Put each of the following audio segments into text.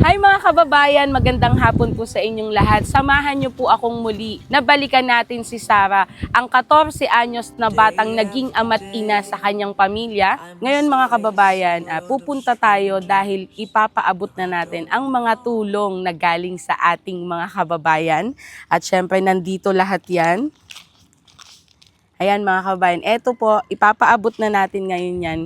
Hi mga kababayan, magandang hapon po sa inyong lahat. Samahan niyo po akong muli na balikan natin si Sarah, ang 14 anyos na batang naging ama't ina sa kanyang pamilya. Ngayon mga kababayan, pupunta tayo dahil ipapaabot na natin ang mga tulong na galing sa ating mga kababayan. At syempre nandito lahat yan. Ayan mga kababayan, eto po, ipapaabot na natin ngayon yan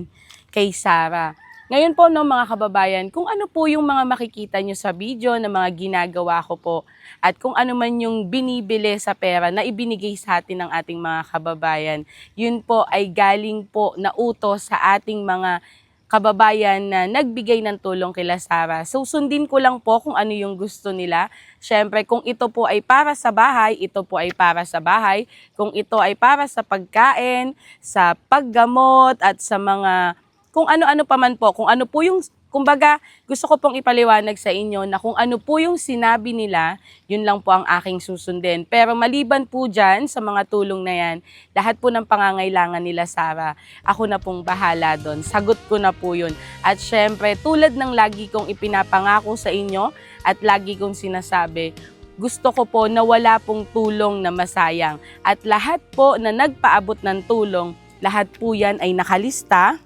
kay Sarah. Ngayon po no mga kababayan, kung ano po yung mga makikita nyo sa video na mga ginagawa ko po at kung ano man yung binibili sa pera na ibinigay sa atin ng ating mga kababayan, yun po ay galing po na utos sa ating mga kababayan na nagbigay ng tulong kila Sarah. So sundin ko lang po kung ano yung gusto nila. Siyempre kung ito po ay para sa bahay, ito po ay para sa bahay. Kung ito ay para sa pagkain, sa paggamot at sa mga kung ano-ano pa man po, kung ano po yung, kumbaga, gusto ko pong ipaliwanag sa inyo na kung ano po yung sinabi nila, yun lang po ang aking susundin. Pero maliban po dyan, sa mga tulong na yan, lahat po ng pangangailangan nila, Sarah, ako na pong bahala doon. Sagot ko na po yun. At syempre, tulad ng lagi kong ipinapangako sa inyo, at lagi kong sinasabi, gusto ko po na wala pong tulong na masayang. At lahat po na nagpaabot ng tulong, lahat po yan ay nakalista.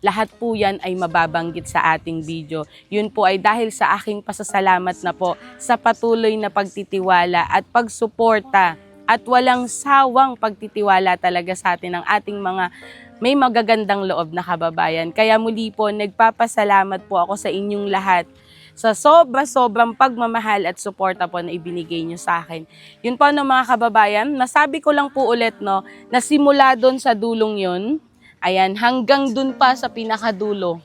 Lahat po yan ay mababanggit sa ating video. Yun po ay dahil sa aking pasasalamat na po sa patuloy na pagtitiwala at pagsuporta at walang sawang pagtitiwala talaga sa atin ng ating mga may magagandang loob na kababayan. Kaya muli po, nagpapasalamat po ako sa inyong lahat sa sobra-sobrang pagmamahal at suporta po na ibinigay nyo sa akin. Yun po no mga kababayan, nasabi ko lang po ulit no, na simula doon sa dulong yun, ayan, hanggang dun pa sa pinakadulo.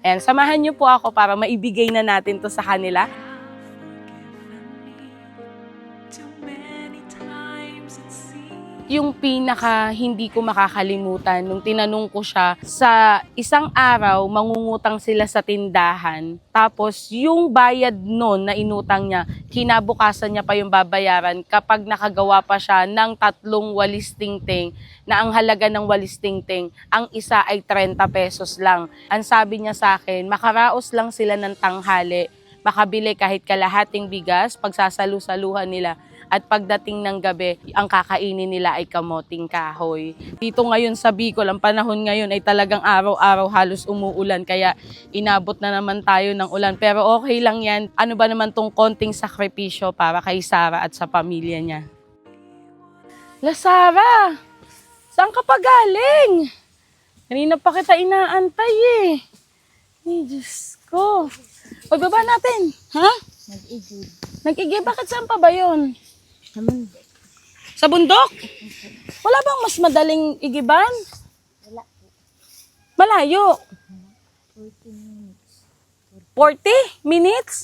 Ayan, samahan niyo po ako para maibigay na natin to sa kanila. Yung pinaka hindi ko makakalimutan nung tinanong ko siya, sa isang araw, mangungutang sila sa tindahan. Tapos yung bayad nun na inutang niya, kinabukasan niya pa yung babayaran kapag nakagawa pa siya ng 3 walis tingting na ang halaga ng walis tingting, ang isa ay 30 pesos lang. Ang sabi niya sa akin, makaraos lang sila ng tanghali, makabili kahit kalahating bigas, pagsasalu-saluhan nila. At pagdating ng gabi, ang kakainin nila ay kamoting kahoy. Dito ngayon sa Bicol, ang panahon ngayon ay talagang araw-araw halos umuulan. Kaya inabot na naman tayo ng ulan. Pero okay lang yan. Ano ba naman tong konting sakripisyo para kay Sarah at sa pamilya niya. La Sarah, saan ka pa galing? Kanina pa kita inaantay eh. Ay, Diyos ko. Pagbaba natin. Ha? Nag-igib. Nag-igib? Bakit saan pa ba yun? Naman. Sa bundok? Wala bang mas madaling igiban? Wala po. Malayo. 40 minutes. 40 minutes?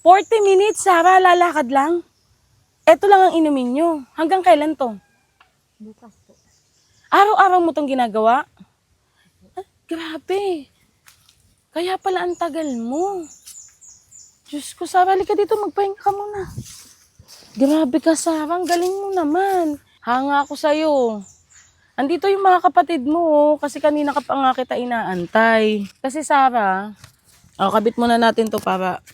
40 minutes, Sarah, lalakad lang? Eto lang ang inumin nyo. Hanggang kailan to? Bukas po. Araw-araw mo tong ginagawa? Ah, grabe. Kaya pala ang tagal mo. Diyos ko, Sarah, halika dito, magpahinga ka muna. Grabe ka, Sarah, ang galing mo naman. Hanga ako sa'yo. Andito yung mga kapatid mo, oh, kasi kanina ka pa nga kita inaantay. Kasi Sarah, kabit muna natin to para,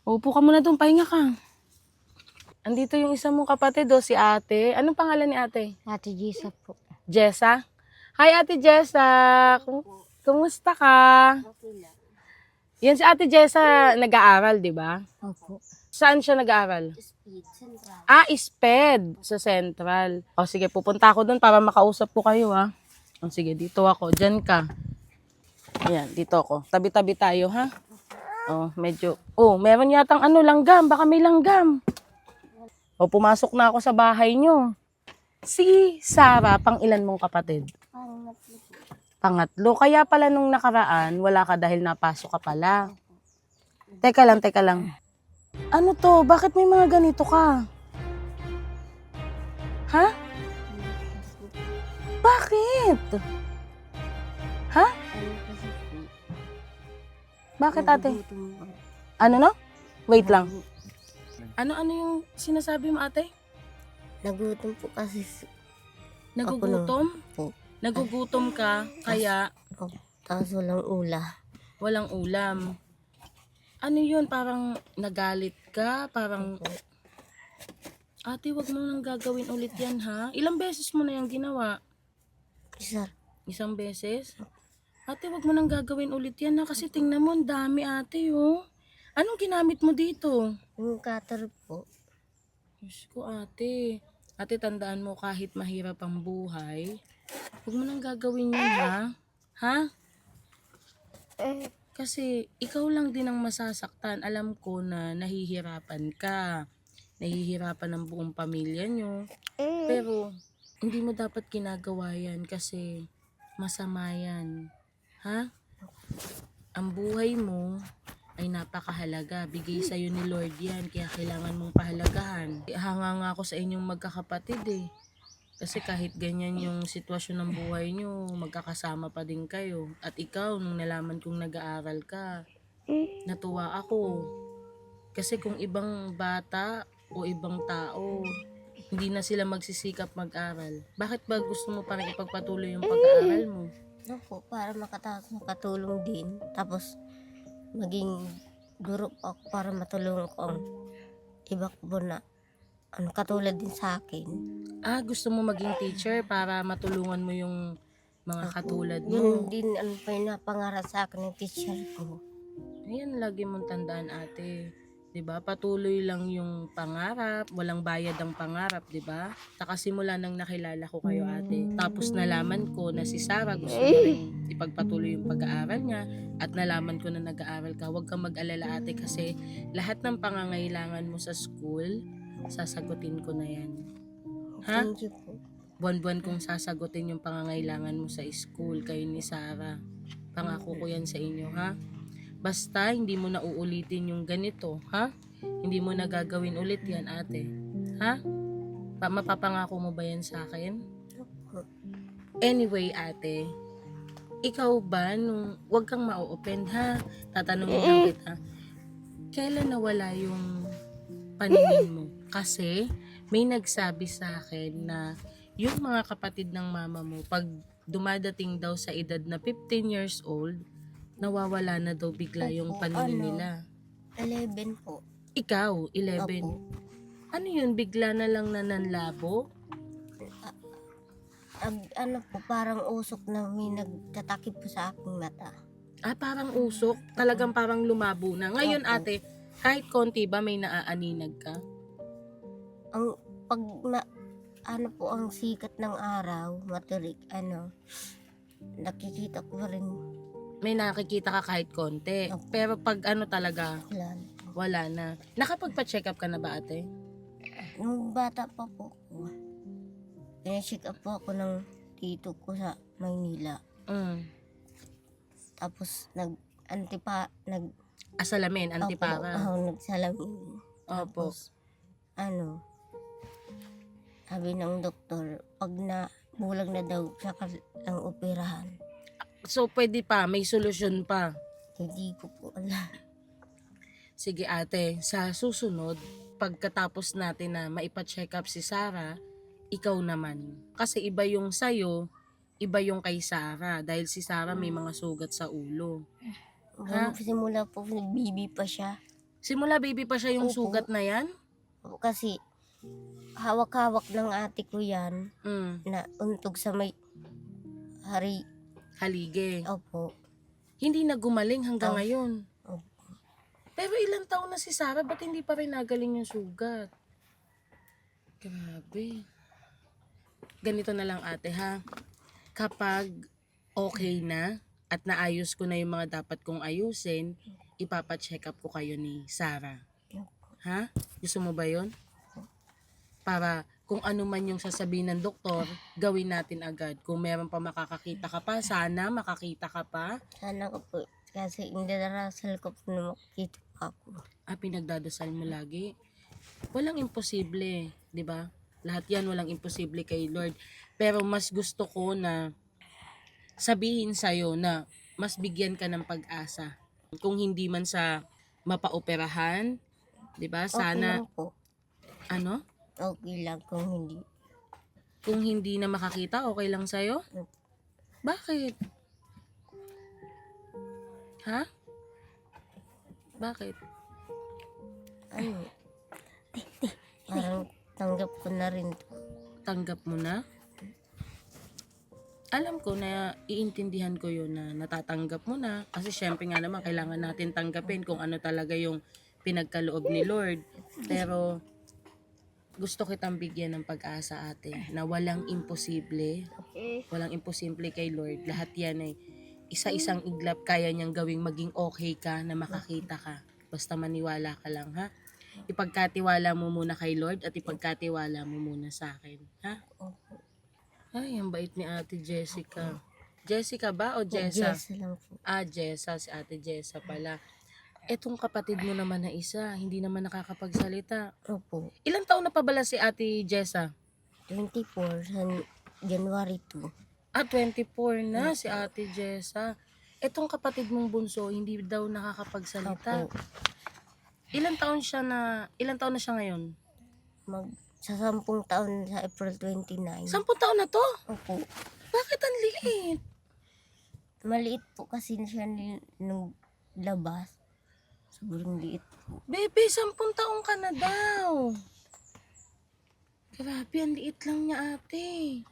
upo ka muna doon, pahinga ka. Andito yung isa mong kapatid, oh, si ate. Anong pangalan ni ate? Ate Gisa po. Jessa? Hi, ate Jessa. Kumusta ka? Okay lang. Yan si ate Jessa, nag-aaral, di ba? Opo. Saan siya nag-aaral? Speed Central. SPED sa Central. O sige, pupunta ako doon para makausap po kayo ha. O sige, dito ako. Diyan ka. Ayan, dito ako. Tabi-tabi tayo ha. O, medyo. Meron yatang langgam. Baka may langgam. O, pumasok na ako sa bahay nyo. Si Sarah, pang ilan mong kapatid? Parang natlo po. Pangatlo. Kaya pala nung nakaraan, wala ka dahil napasok ka pala. Teka lang. Ano to? Bakit may mga ganito ka? Ha? Bakit? Ha? Ano kasi po? Bakit ate? nagugutom po. Ano no? Wait lang. Ano yung sinasabi mo ate? Nagutom po kasi. Nagugutom? Po. Nagugutom ka, kaya Tapos walang ula. Walang ulam. Ano yun? Parang nagalit ka? Parang, Opo. ate, wag mo nang gagawin ulit yan, ha? Ilang beses mo na yung ginawa? Sir, Isang beses? Ate, wag mo nang gagawin ulit yan, ha? Kasi tingnan mo, ang dami, ate, oh. Anong ginamit mo dito? yung cutter po. Diyos ko, ate. Ate, tandaan mo, kahit mahirap ang buhay, wag mo nang gagawin yun, ha? Ha? Kasi ikaw lang din ang masasaktan. Alam ko na nahihirapan ka. Nahihirapan ang buong pamilya nyo. Pero hindi mo dapat ginagawa yan kasi masama yan. Ha? Ang buhay mo ay napakahalaga. Bigay sa'yo ni Lord yan. Kaya kailangan mong pahalagahan. Hanga nga ako sa inyong magkakapatid eh. Kasi kahit ganyan yung sitwasyon ng buhay nyo, magkakasama pa din kayo. At ikaw, nung nalaman kong nag-aaral ka, natuwa ako. Kasi kung ibang bata o ibang tao, hindi na sila magsisikap mag-aral. Bakit ba gusto mo parang ipagpatuloy yung pag-aaral mo? Ano po, para makatulong din. Tapos, maging guro po ako para matulungan ko ang iba ko po na katulad din sa akin. Gusto mo maging teacher para matulungan mo yung mga katulad Yun mo. din ang pinapangarap sa akin ng teacher ko. Ayan, lagi mong tandaan, ate. 'Di ba? Patuloy lang yung pangarap, walang bayad ang pangarap, 'di ba? Saka simula nang nakilala ko kayo, ate. Tapos nalaman ko na si Sarah gusto niya ring ipagpatuloy yung pag-aaral niya at nalaman ko na nag-aaral ka. Huwag kang mag-alala, ate, kasi lahat ng pangangailangan mo sa school, sasagutin ko na 'yan. Ha? Thank you po. Buwan-buwan kong sasagutin yung pangangailangan mo sa school, kayo ni Sarah. Pangako ko yan sa inyo, ha? Basta hindi mo na uulitin yung ganito, ha? Hindi mo na gagawin ulit yan, ate. Ha? Mapapangako mo ba yan sa akin? Anyway, ate, ikaw ba, wag kang ma-open, ha? Tatanungin lang kita. Kailan nawala yung paningin mo? Kasi may nagsabi sa akin na yung mga kapatid ng mama mo, pag dumadating daw sa edad na 15 years old, nawawala na daw bigla yung Opo, paningin ano? nila. 11 po. Ikaw, 11. Opo. Ano yun, bigla na lang nananlabo? Ano po, parang usok na may nagtatakip po sa aking mata. Parang usok. Talagang parang lumabo na. Ngayon, Opo. ate, kahit konti ba may naaaninag ka? Ang pag ano po ang sikat ng araw, matirik, nakikita ko rin May nakikita ka kahit konti. Opo. Pero pag ano talaga, yan. wala na. Nakapagpa-check up ka na ba, ate? Nung bata pa po ako, pina-check up po ako ng tito ko sa Maynila. Tapos Salamin, antipara. nagsalamin. Opo. Tapos, sabi ng doktor, pag bulag na daw, saka lang operahan. So, pwede pa, may solusyon pa. Hindi ko po alam. Sige, ate, sa susunod, pagkatapos natin na maipa-check up si Sarah, ikaw naman. Kasi iba yung sayo, iba yung kay Sarah. Dahil si Sarah may mga sugat sa ulo. Ha? Simula po, nag-baby pa siya. Simula baby pa siya yung Opo. sugat na yan? Kasi, hawak-hawak ng ate ko yan, Mm, na untog sa may hari. halige. Opo. Hindi na gumaling hanggang Oh. ngayon. Opo. Pero ilang taon na si Sarah, ba't hindi pa rin nagaling yung sugat? Grabe. Ganito na lang, ate, ha? Kapag okay na at naayos ko na yung mga dapat kong ayusin, ipapacheck up ko kayo ni Sarah. Ha? Gusto mo ba yon? Para kung ano man yung sasabihin ng doktor, gawin natin agad. Kung meron pa makakakita ka pa, sana makakita ka pa. Sana ko po, kasi indarasal ko po na makikita pa ako. Pinagdadasal mo lagi. Walang imposible, di ba? Lahat yan walang imposible kay Lord. Pero mas gusto ko na sabihin sa'yo na mas bigyan ka ng pag-asa. Kung hindi man sa mapaoperahan, di ba? Okay Sana, lang po. ano? Okay lang kung hindi. Kung hindi na makakita, okay lang sa'yo? Bakit? Ha? Bakit? Ano, parang tanggap ko na rin to. Tanggap mo na? Alam ko na iintindihan ko yun na natatanggap mo na. Kasi syempre nga naman, kailangan natin tanggapin kung ano talaga yung pinagkaloob ni Lord. Pero gusto kitang bigyan ng pag-asa, ate, na walang imposible. Walang imposible kay Lord. Lahat yan ay isa-isang iglap kaya niyang gawing maging okay ka na makakita ka. Basta maniwala ka lang, ha? Ipagkatiwala mo muna kay Lord at ipagkatiwala mo muna sa akin, ha? Opo. Ay, ang bait ni Ate Jessica. Jessica ba o Jessa? Yes lang po. Ah, Jessa, si Ate Jessa pala. Etong kapatid mo naman na isa, hindi naman nakakapagsalita. Opo. Ilang taon na pa bala si Ate Jessa? 24 sa January 2. Ah, 24 na si Ate Jessa. Etong kapatid mong bunso, hindi daw nakakapagsalita. Opo. Ilang taon na siya ngayon? Sa 10 taon sa April 29. 10 taon na to? Opo. Bakit ang liit? Maliit po kasi siya nung labas. Sobrang liit po. Bebe, 10 taon ka na daw. Grabe, ang liit lang niya, ate.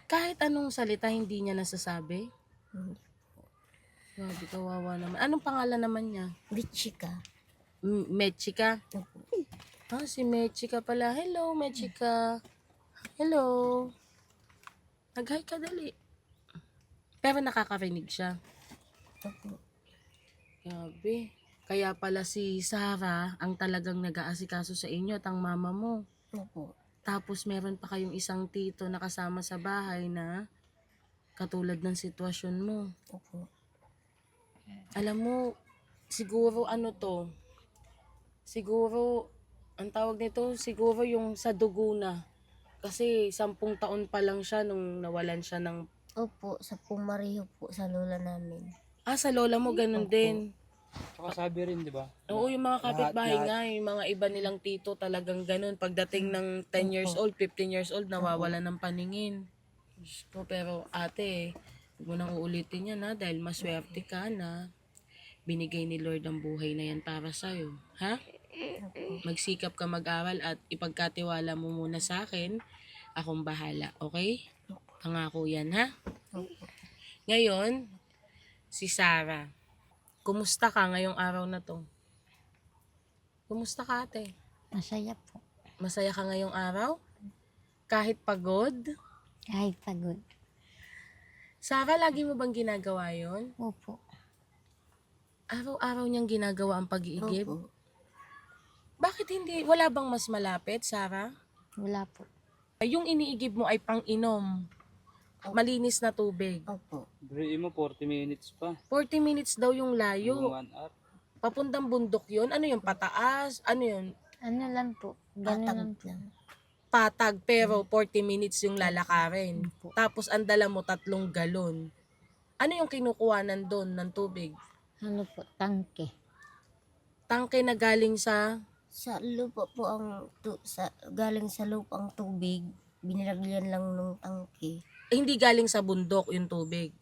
Kahit anong salita, hindi niya nasasabi. Grabe, kawawa naman. Anong pangalan naman niya? Bichika. Mechika? Opo. Ah, si Mechika pala. Hello, Mechika. Hello. Nag-hi ka dali. Pero nakakarinig siya. Opo. Grabe. Kaya pala si Sarah ang talagang nag-aasikaso sa inyo at ang mama mo. Opo. Tapos meron pa kayong isang tito na kasama sa bahay na katulad ng sitwasyon mo. Opo. Alam mo, siguro siguro, ang tawag nito, siguro yung sa dugo na. Kasi 10 taon pa lang siya nung nawalan siya ng... Opo, sa Pumareho po sa lola namin. Ah, sa lola mo ganun Opo. din. Saka sabi rin, di ba? Oo, yung mga kapitbahay Lahat. nga, yung mga iba nilang tito talagang ganun. Pagdating ng 10 years old, 15 years old, nawawala ng paningin. Diyos ko, pero ate, huwag mo nang uulitin yan ha, dahil maswerte ka na binigay ni Lord ang buhay na yan para sa'yo. Ha? Magsikap ka mag-aral at ipagkatiwala mo muna sa akin, akong bahala, okay? Pangako yan, ha? Ngayon, si Sarah. Kumusta ka ngayong araw na to? Kumusta ka, ate? Masaya po. Masaya ka ngayong araw? Kahit pagod? Kahit pagod. Sarah, lagi mo bang ginagawa yon? Opo. Araw-araw niyang ginagawa ang pag-iigib? Opo. Bakit hindi? Wala bang mas malapit, Sarah? Wala po. Yung iniigib mo ay pang-inom. Malinis na tubig. Opo. Bri mo 40 minutes pa. 40 minutes daw yung Yung layo. 1 hour. Papuntang bundok yun. Ano yung pataas? Ano yun? Ano lang po. Ganun lang Patag po. lang. Patag pero 40 minutes yung lalakarin. Opo. Tapos ang dala mo 3 galon. Ano yung kinukuhanan doon ng tubig? Ano po. Tangke. Tangke na galing sa... Sa lupa po galing sa lupa ang tubig. Binilagyan lang nung tangke. hindi galing sa bundok yung tubig.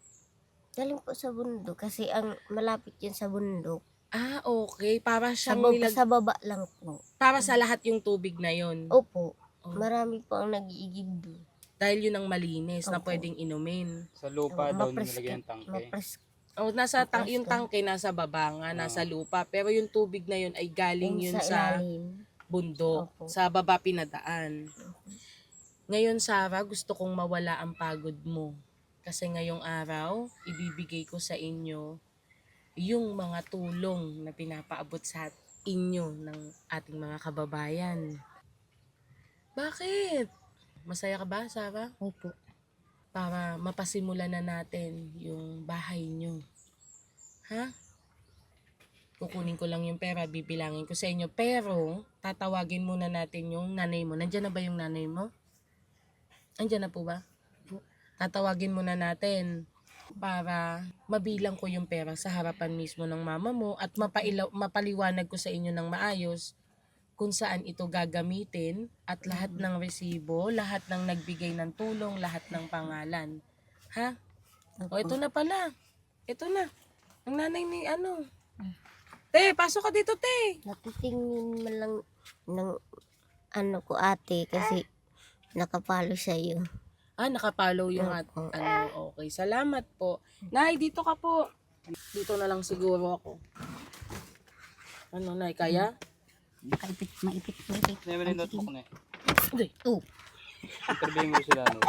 Galing po sa bundok kasi ang malapit yan sa bundok. Ah, okay. Para Sa, siyang sa baba lang po. para sa lahat yung tubig na yon. Opo. Oh. Marami po ang nag-iigib doon. Dahil yun ang malinis na Opo. pwedeng inumin. Sa lupa daw Mapres- nilagyan ng tangke. mapres- Oh, yung tangke nasa baba nga, nasa lupa. Pero yung tubig na yun ay galing yun sa ilalim. bundok. Opo. Sa baba pinadaan. Ngayon, Sarah, gusto kong mawala ang pagod mo. Kasi ngayong araw, ibibigay ko sa inyo yung mga tulong na pinapaabot sa inyo ng ating mga kababayan. Bakit? Masaya ka ba, Sarah? Opo. Para mapasimulan na natin yung bahay nyo. Ha? Kukunin ko lang yung pera, bibilangin ko sa inyo. Pero, tatawagin muna natin yung nanay mo. Nandiyan na ba yung nanay mo? Nandiyan na po ba? Tatawagin muna natin para mabilang ko yung pera sa harapan mismo ng mama mo at mapaliwanag ko sa inyo ng maayos kung saan ito gagamitin at lahat ng resibo, lahat ng nagbigay ng tulong, lahat ng pangalan. Ha? O ito na pala. Ito na. Ang nanay ni ano. Te, pasok ka dito, te. Natitingin man lang ng ano ko ate kasi nakapalo siya yun. Nakapollow yung Opo. okay. Salamat po. Nay, dito ka po. Dito na lang siguro ako. Ano, Nay, kaya? Maipit. Never in notebook na eh. Hindi. Interview mo sila. No?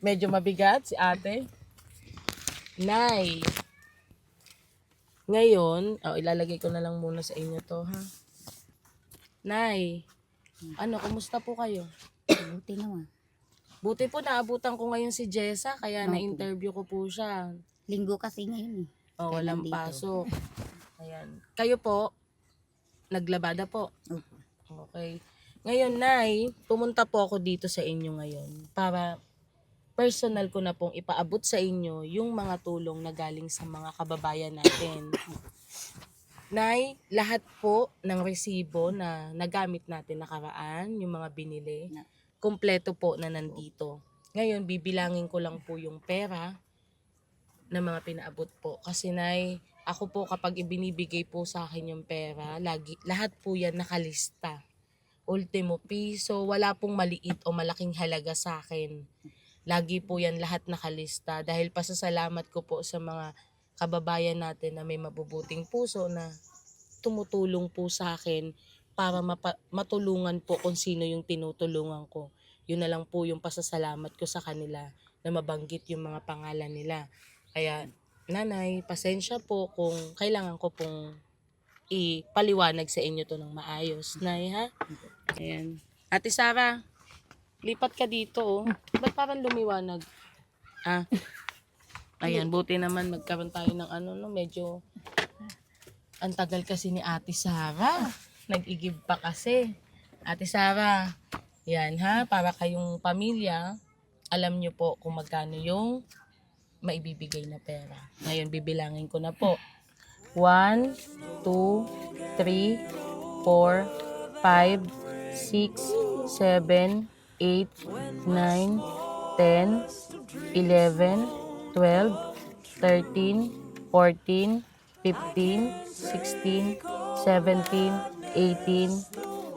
Medyo mabigat si ate. Nay. Ngayon, ilalagay ko na lang muna sa inyo to, ha? Nay, kumusta po kayo? Buti naman. Buti po naabutan ko ngayon si Jessa, kaya Opo. na-interview ko po siya. Linggo kasi ngayon eh. Walang Kailan dito? pasok. Ayan. Kayo po, naglabada po. Opo. Okay. Ngayon, Nay, pumunta po ako dito sa inyo ngayon para personal ko na pong ipaabot sa inyo yung mga tulong na galing sa mga kababayan natin. Nay, lahat po ng resibo na nagamit natin nakaraan, yung mga binili, kumpleto po na nandito. Ngayon, bibilangin ko lang po yung pera na mga pinaabot po. Kasi Nay, ako po kapag ibinibigay po sa akin yung pera, lahat po yan nakalista. Ultimo piso, wala pong maliit o malaking halaga sa akin. Lagi po yan lahat nakalista dahil pasasalamat ko po sa mga kababayan natin na may mabubuting puso na tumutulong po sa akin para matulungan po kung sino yung tinutulungan ko. Yun na lang po yung pasasalamat ko sa kanila na mabanggit yung mga pangalan nila. Kaya, Nanay, pasensya po kung kailangan ko pong ipaliwanag sa inyo to ng maayos. Nay, ha? Ayan. Ate Sara, lipat ka dito, oh. Ba't parang lumiwanag? Ayan, buti naman magkaroon tayo ng medyo ang tagal kasi ni Ate Sara. Nag-igib pa kasi. Ate Sara, yan ha, para kayong pamilya, alam nyo po kung magkano yung maibibigay na pera. Ngayon, bibilangin ko na po. 1, 2, 3, 4, 5, 6, 7, 8, 9, 10, 11, 12, 13, 14, 15, 16, 17, 18,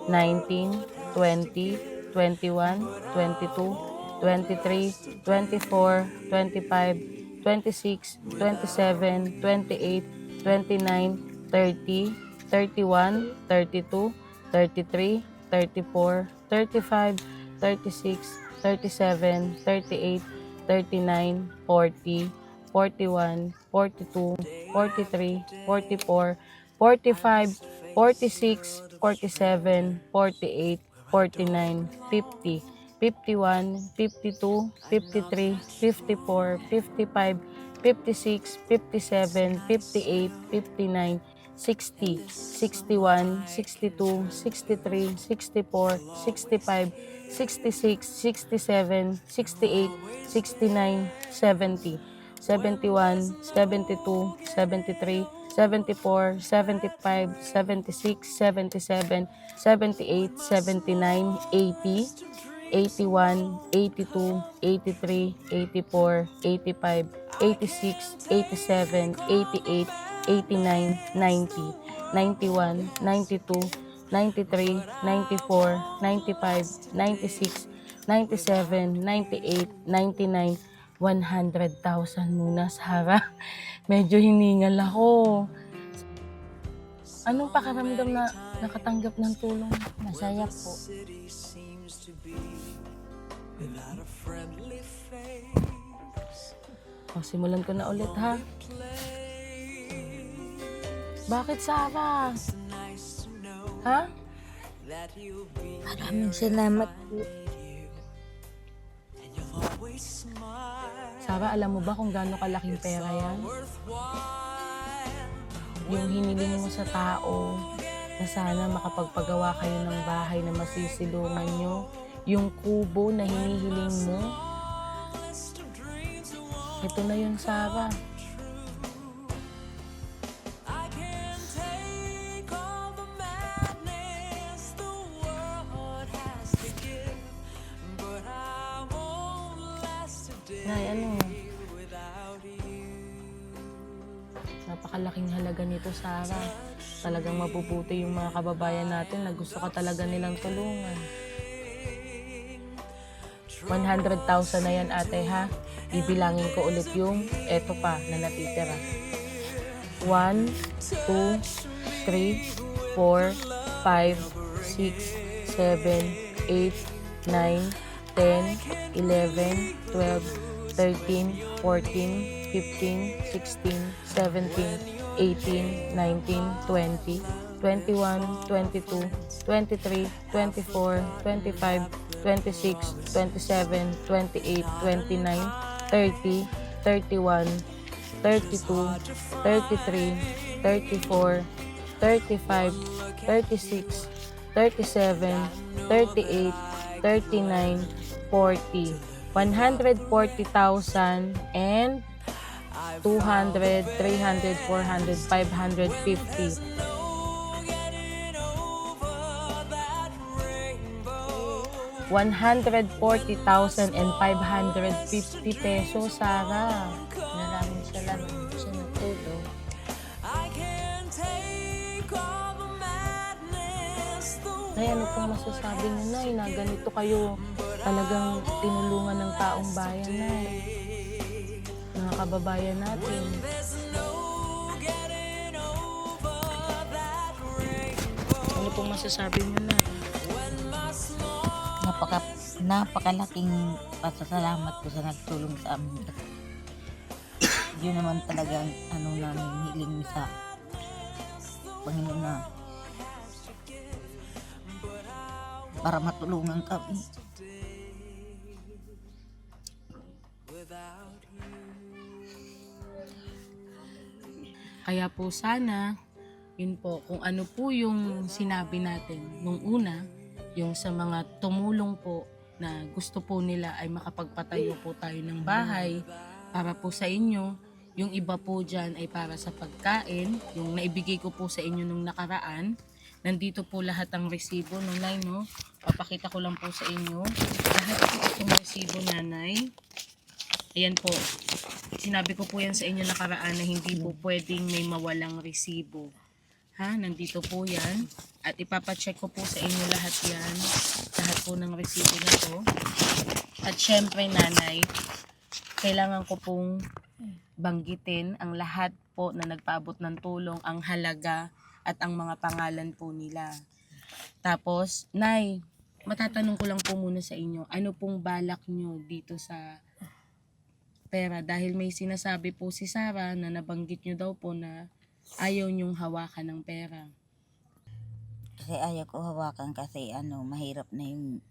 19, 20, 21, 22, 23, 24, 25, 26, 27, 28, 29, 30, 31, 32, 33, 34, 35, 36, 37, 38, 39, 40, 41, 42, 43, 44, 45, 46, 47, 48, 49, 50, 51, 52, 53, 54, 55, 56, 57, 58, 59, 60, 61, 62, 63, 64, 65, 66, 67, 68, 69, 70, 71, 72, 73, 74, 75, 76, 77, 78, 79, 80, 81, 82, 83, 84, 85, 86, 87, 88, 89, 90, 91, 92, 93, 94, 95, 96, 97, 98, 99, 100,000 muna, Sarah. Medyo hiningal ako. Anong pakaramdam na nakatanggap ng tulong? Masaya po. Simulan ko na ulit, ha? Bakit, Sarah? Ha? Maraming salamat po. Sarah, alam mo ba kung gaano kalaking pera yan? Yung hiniling mo sa tao na sana makapagpagawa kayo ng bahay na masisilungan nyo, yung kubo na hinihiling mo, ito na yun, Sarah. Nay, Napakalaking halaga nito, Sarah. Talagang mabubuti yung mga kababayan natin na gusto ka talaga nilang tulungan. 100,000 na yan, ate, ha? Bibilangin ko ulit yung eto pa na natitira. 1, 2, 3, 4, 5, 6, 7, 8, 9, 10, 11, 12, 13, 14, 15, 16, 17, 18, 19, 20, 21, 22, 23, 24, 25, 26, 27, 28, 29, 30, 31, 32, 33, 34, 35, 36, 37, 38, 39, 40. 140,000 and 200, 300, 400, 550. $140,000 and 550 pesos, Sarah. Maraming salamat po sa nagtulong. Nay, ano pong masasabi niyo, Nay, na ganito kayo talagang tinulungan ng taong bayan, Nay? Mga kababayan natin. Ano pong masasabi niyo, Nay? Napakalaking pasasalamat ko sa nagtulong sa amin. Yun naman talagang namin hiling sa Panginoon na para matulungan kami. Kaya po sana, yun po, kung ano po yung sinabi natin nung una, yung sa mga tumulong po na gusto po nila ay makapagpatayo po tayo ng bahay para po sa inyo. Yung iba po dyan ay para sa pagkain, yung naibigay ko po sa inyo nung nakaraan. Nandito po lahat ang resibo, Nanay, no? Papakita ko lang po sa inyo. Lahat po itong resibo, Nanay. Ayan po. Sinabi ko po yan sa inyo nakaraan na hindi po pwedeng may mawalang resibo. Ha? Nandito po yan. At ipapacheck ko po sa inyo lahat yan. Lahat po ng resibo na to. At syempre, Nanay, kailangan ko pong banggitin ang lahat po na nagpaabot ng tulong, ang halaga at ang mga pangalan po nila. Tapos, Nay, matatanong ko lang po muna sa inyo, ano pong balak nyo dito sa pera? Dahil may sinasabi po si Sarah na nabanggit nyo daw po na ayaw nyong hawakan ng pera. Kasi ayaw ko hawakan kasi mahirap na yung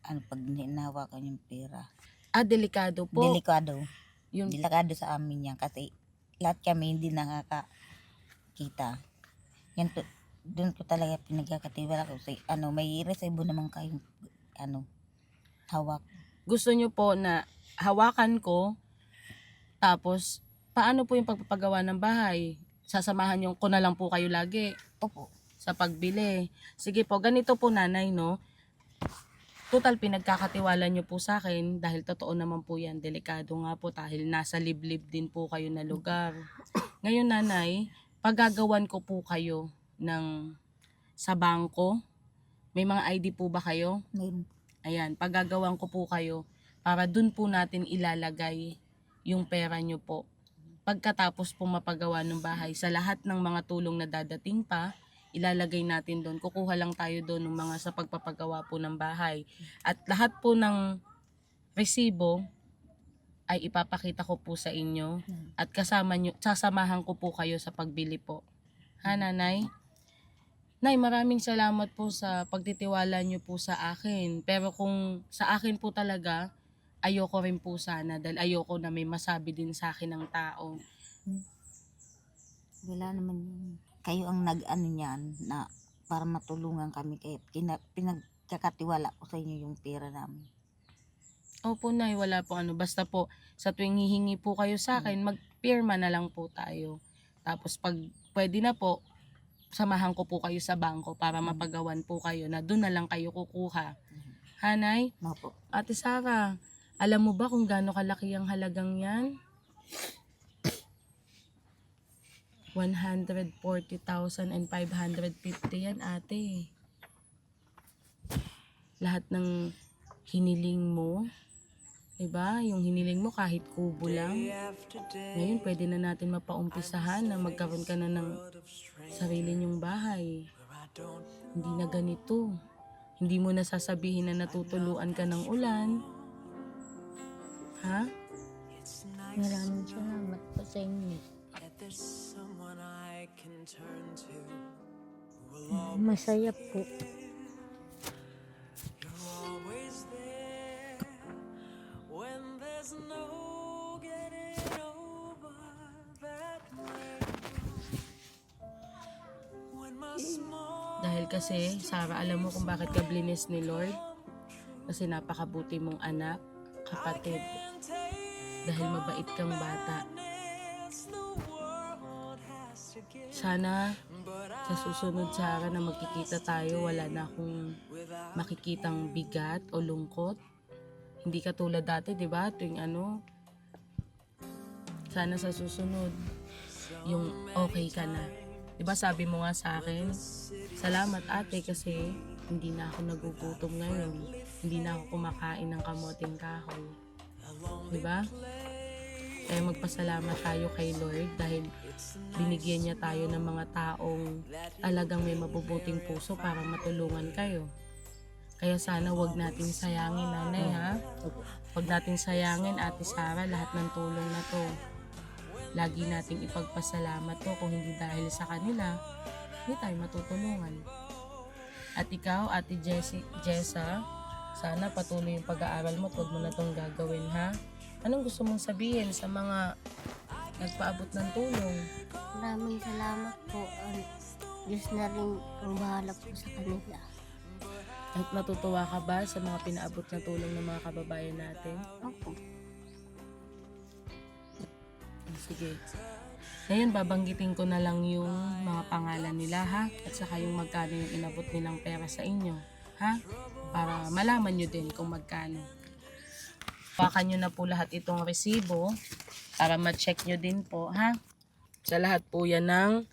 pag hinahawakan yung pera. Ah, delikado po. Delikado. Yun, Delikado sa amin yan kasi lahat kami hindi nakakakita. Yan to, doon ko talaga pinagkakatiwala ko kasi may resibo naman kayong hawak. gusto nyo po na hawakan ko, tapos paano po yung pagpapagawa ng bahay? Sasamahan ko na lang po kayo lagi Opo. sa pagbili. Sige po, ganito po, Nanay, no? Total, pinagkakatiwala nyo po sa akin dahil totoo naman po yan. Delikado nga po dahil nasa liblib din po kayo na lugar. Ngayon, Nanay, paggagawan ko po kayo sa bangko. May mga ID po ba kayo? Meron. Ayan, paggagawan ko po kayo para dun po natin ilalagay yung pera nyo po. Pagkatapos po mapagawa ng bahay, sa lahat ng mga tulong na dadating pa, ilalagay natin doon. Kukuha lang tayo doon ng mga sa pagpapagawa po ng bahay. At lahat po ng resibo ay ipapakita ko po sa inyo at sasamahan ko po kayo sa pagbili po. Ha, Nanay? Nay, maraming salamat po sa pagtitiwala nyo po sa akin. Pero kung sa akin po talaga, ayoko rin po sana dahil ayoko na may masabi din sa akin ng tao. Wala naman yun. Kayo ang niyan na para matulungan kami kaya pinagkakatiwala ko sa inyo yung pera namin. Opo, Nay, wala po basta po sa tuwing hihingi po kayo sa akin, magpirma na lang po tayo. Tapos pag pwede na po, samahan ko po kayo sa bangko para mapagawan po kayo na doon na lang kayo kukuha. Ha, Nay? Opo. Ate Sarah, alam mo ba kung gaano kalaki ang halagang yan? 140,550 yan, ate. Lahat ng hiniling mo, diba? Yung hiniling mo kahit kubo lang. Ngayon, pwede na natin mapaumpisahan na magkaroon ka na ng sarili niyong bahay. Hindi na ganito. Hindi mo na sasabihin na natutuluan ka ng ulan. Ha? Maraming salamat po sa inyo. Masaya po. Dahil kasi, Sarah, alam mo kung bakit ka blinis ni Lord? Kasi napakabuti mong anak, kapatid. Dahil mabait kang bata. Sana sa susunod, Sarah, na magkikita tayo, wala na akong makikitang bigat o lungkot. Hindi ka tulad dati, di ba? Tuwing sana sa susunod, yung okay ka na. Di ba sabi mo nga sa akin, salamat ate kasi hindi na ako nagugutom ngayon. Hindi na ako kumakain ng kamoting kahoy. Di ba? Kaya magpasalamat tayo kay Lord dahil binigyan niya tayo ng mga taong talagang may mabubuting puso para matulungan kayo. Kaya sana wag natin sayangin, nanay, ha? Wag natin sayangin, ate Sarah, lahat ng tulong na to. Lagi nating ipagpasalamat to, kung hindi dahil sa kanila, hindi tayo matutulungan. At ikaw, ate Jessa, sana patuloy yung pag-aaral mo at huwag mo na itong gagawin, ha? Anong gusto mong sabihin sa mga nagpaabot ng tulong? Maraming salamat po. Diyos na rin ang bahala po sa kanila. At natutuwa ka ba sa mga pinaabot na tulong ng mga kababayan natin? Opo. Sige. Ngayon, babanggitin ko na lang yung mga pangalan nila, ha? At saka yung magkano yung inabot nilang pera sa inyo, ha? Para malaman nyo din kung magkano. Pakan nyo na po lahat itong resibo para ma-check nyo din po, ha? Sa lahat po yan ng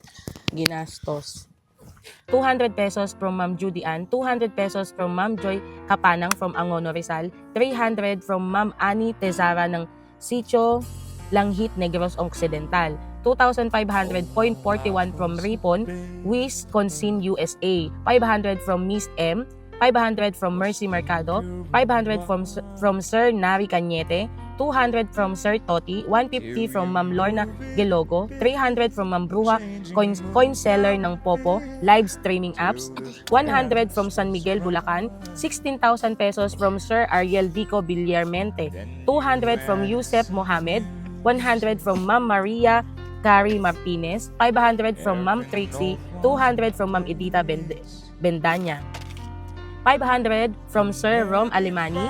ginastos. 200 pesos from Ma'am Judy Ann, 200 pesos from Ma'am Joy Kapanang from Angono Rizal, 300 from Ma'am Annie Tezara ng Sitio Langhit, Negros Occidental, 2,500.41 from Ripon, Wisconsin, USA, 500 from Miss M, 500 from Mercy Mercado, 500 from Sir Nari Cañete, 200 from Sir Toti, 150 from Ma'am Lorna Gelogo, 300 from Ma'am Bruja coin seller ng Popo, live streaming apps, 100 from San Miguel, Bulacan, 16,000 pesos from Sir Ariel Vico Villarmente, 200 from Yusef Mohamed, 100 from Ma'am Maria Cari Martinez, 500 from Ma'am Trixie, 200 from Ma'am Edita Bendanya, 500 from Sir Rom Alemani,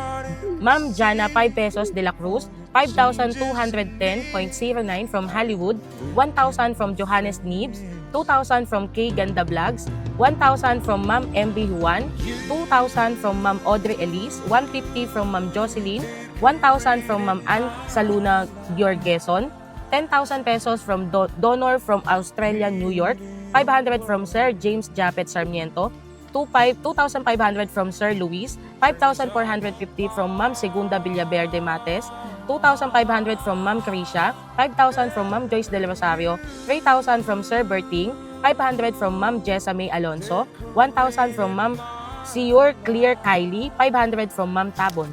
Ma'am Jana 5 pesos de la Cruz, 5,210.09 from Hollywood, 1,000 from Johannes Nibs, 2,000 from K Ganda Vlogs, 1,000 from Ma'am MB Juan, 2,000 from Ma'am Audrey Elise, 150 from Ma'am Jocelyn, 1,000 from Ma'am Ann Saluna Giorgeson, 10,000 pesos from donor from Australia, New York, 500 from Sir James Japet Sarmiento, 2,500 from Sir Luis, 5,450 from Ma'am Segunda Villaverde Mates, 2,500 from Ma'am Krisha, 5,000 from Ma'am Joyce Del Rosario, 3,000 from Sir Berting, 500 from Ma'am Jessa May Alonso, 1,000 from Ma'am Sior Clear Kylie, 500 from Ma'am Tabon.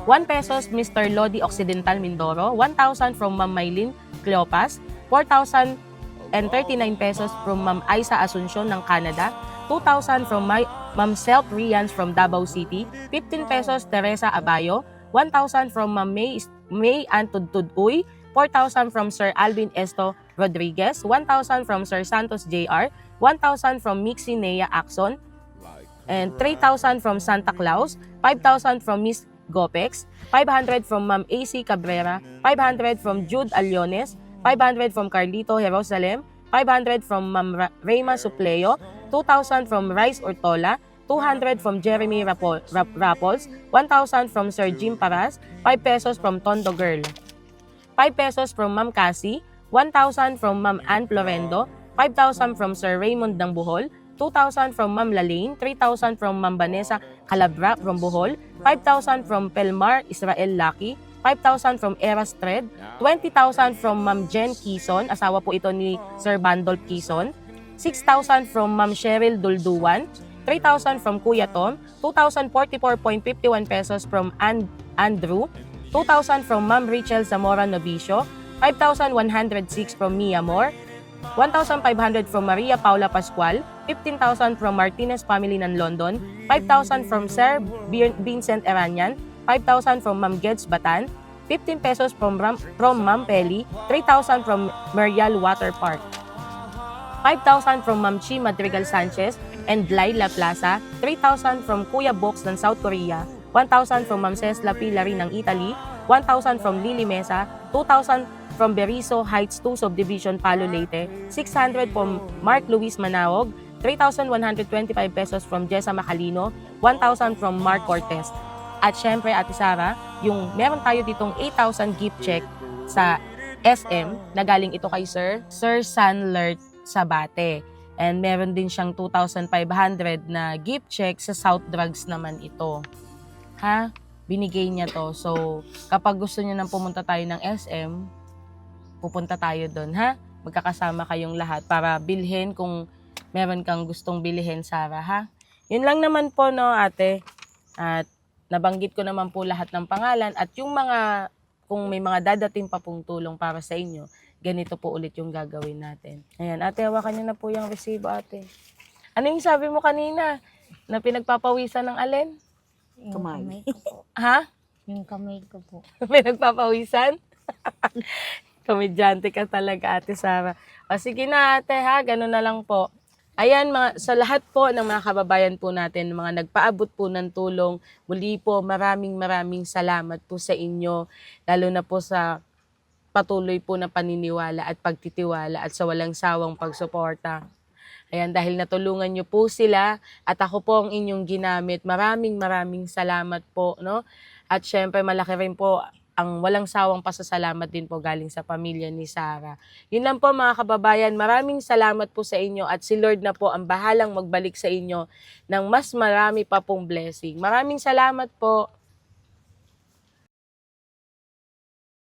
1 pesos Mr. Lodi Occidental Mindoro, 1,000 from Ma'am Maylin Cleopas, 4,039 pesos from Ma'am Aisa Asuncion ng Canada, 2,000 from Ma'am Self Rians from Davao City, 15 pesos Teresa Abayo, 1,000 from Ma'am May Antudtuduy, 4,000 from Sir Alvin Esto Rodriguez, 1,000 from Sir Santos JR, 1,000 from Mixi Nea Axon, and 3,000 from Santa Claus, 5,000 from Miss Gopex, 500 from Ma'am AC Cabrera, 500 from Jude Aliones, 500 from Carlito Jerusalem, 500 from Ma'am Reyma Supleo, 2,000 from Rice Ortola, 200 from Jeremy Rapols, 1,000 from Sir Jim Paras, 5 pesos from Tondo Girl, 5 pesos from Ma'am Cassie, 1,000 from Ma'am Ann Florendo, 5,000 from Sir Raymond ng Bohol, 2,000 from Ma'am Lalaine, 3,000 from Ma'am Vanessa Calabra from Bohol, 5,000 from Pelmar Israel Lucky, 5,000 from Eras Thread, 20,000 from Ma'am Jen Quezon, asawa po ito ni Sir Bandolf Quezon, 6,000 from Ma'am Cheryl Dulduan, 3,000 from Kuya Tom, 2,044.51 pesos from Andrew, 2,000 from Ma'am Rachel Zamora Novicio, 5,106 from Mia Moore, 1,500 from Maria Paula Pascual, 15,000 from Martinez family ng London, 5,000 from Sir Vincent Eranyan, 5,000 from Ma'am Geds Batan, 15 pesos from Ma'am Peli, 3,000 from Merial Water Park, 5,000 from Ma'am Chi Madrigal Sanchez and Laila Plaza, 3,000 from Kuya Box ng South Korea, 1,000 from Ma'am Cesla Pilari ng Italy, 1,000 from Lily Mesa, 2,000 from Beriso Heights 2 Subdivision, Palo Leyte, 600 from Mark Luis Manawag, 3,125 pesos from Jessa Macalino, 1,000 from Mark Cortez. At syempre, Ate Sara, yung meron tayo ditong 8,000 gift check sa SM na galing ito kay Sir Sanlert Sabate. And meron din siyang 2,500 na gift check sa South Drugs naman ito. Ha? Binigay niya to. So, kapag gusto niyo nang pumunta tayo ng SM, pupunta tayo doon, ha? Magkakasama kayong lahat para bilhin kung meron kang gustong bilhin, Sara, ha? Yun lang naman po, no, ate. At nabanggit ko naman po lahat ng pangalan at yung mga, kung may mga dadating pa pong tulong para sa inyo, ganito po ulit yung gagawin natin. Ayan, ate, hawakan niyo na po yung resibo, ate. Ano yung sabi mo kanina? Na pinagpapawisan ng alin? Yung kamay ko po. Ha? Yung kamay ko po. Pinagpapawisan? Komedyante ka talaga, Ate Sara. O sige na, ate, ha? Ganun na lang po. Ayan, sa lahat po ng mga kababayan po natin, mga nagpaabot po ng tulong, muli po, maraming salamat po sa inyo, lalo na po sa patuloy po na paniniwala at pagtitiwala at sa walang sawang pagsuporta. Ayan, dahil natulungan niyo po sila at ako po ang inyong ginamit. Maraming salamat po, no? At syempre, malaki rin po ang walang sawang pasasalamat din po galing sa pamilya ni Sara. Yun lang po mga kababayan, maraming salamat po sa inyo at si Lord na po ang bahalang magbalik sa inyo ng mas marami pa pong blessing. Maraming salamat po.